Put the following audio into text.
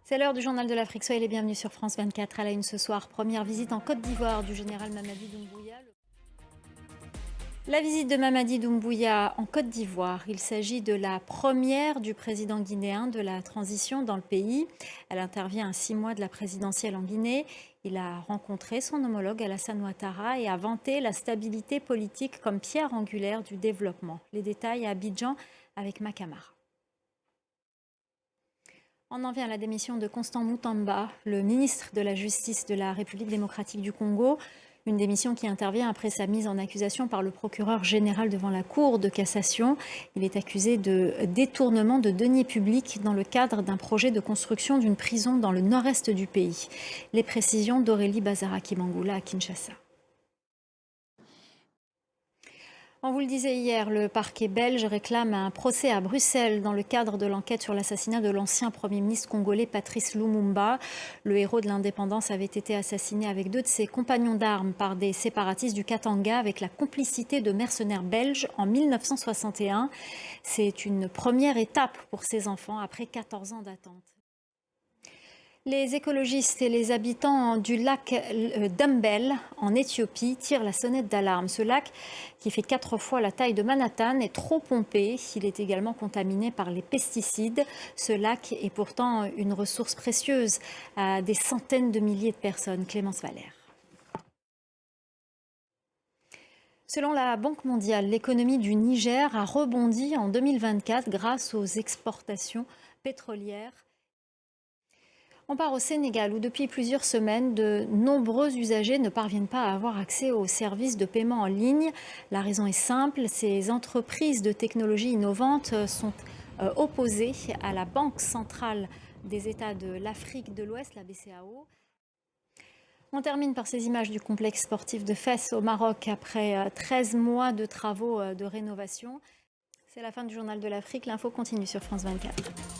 C'est l'heure du journal de l'Afrique. Soyez les bienvenus sur France 24 à la une ce soir. Première visite en Côte d'Ivoire du général Mamadi Doumbouya. La visite de Mamadi Doumbouya en Côte d'Ivoire, il s'agit de la première du président guinéen de la transition dans le pays. Elle intervient à 6 mois de la présidentielle en Guinée. Il a rencontré son homologue Alassane Ouattara et a vanté la stabilité politique comme pierre angulaire du développement. Les détails à Abidjan avec Makamara. On en vient à la démission de Constant Moutamba, le ministre de la Justice de la République démocratique du Congo. Une démission qui intervient après sa mise en accusation par le procureur général devant la Cour de cassation. Il est accusé de détournement de deniers publics dans le cadre d'un projet de construction d'une prison dans le nord-est du pays. Les précisions d'Aurélie Bazaraki-Mangoula à Kinshasa. On vous le disait hier, le parquet belge réclame un procès à Bruxelles dans le cadre de l'enquête sur l'assassinat de l'ancien Premier ministre congolais Patrice Lumumba. Le héros de l'indépendance avait été assassiné avec 2 de ses compagnons d'armes par des séparatistes du Katanga avec la complicité de mercenaires belges en 1961. C'est une première étape pour ces enfants après 14 ans d'attente. Les écologistes et les habitants du lac Dumbel en Éthiopie tirent la sonnette d'alarme. Ce lac, qui fait 4 fois la taille de Manhattan, est trop pompé. Il est également contaminé par les pesticides. Ce lac est pourtant une ressource précieuse à des centaines de milliers de personnes. Clémence Valère. Selon la Banque mondiale, l'économie du Niger a rebondi en 2024 grâce aux exportations pétrolières. On part au Sénégal où depuis plusieurs semaines, de nombreux usagers ne parviennent pas à avoir accès aux services de paiement en ligne. La raison est simple, ces entreprises de technologie innovantes sont opposées à la Banque centrale des États de l'Afrique de l'Ouest, la BCEAO. On termine par ces images du complexe sportif de Fès au Maroc après 13 mois de travaux de rénovation. C'est la fin du journal de l'Afrique. L'info continue sur France 24.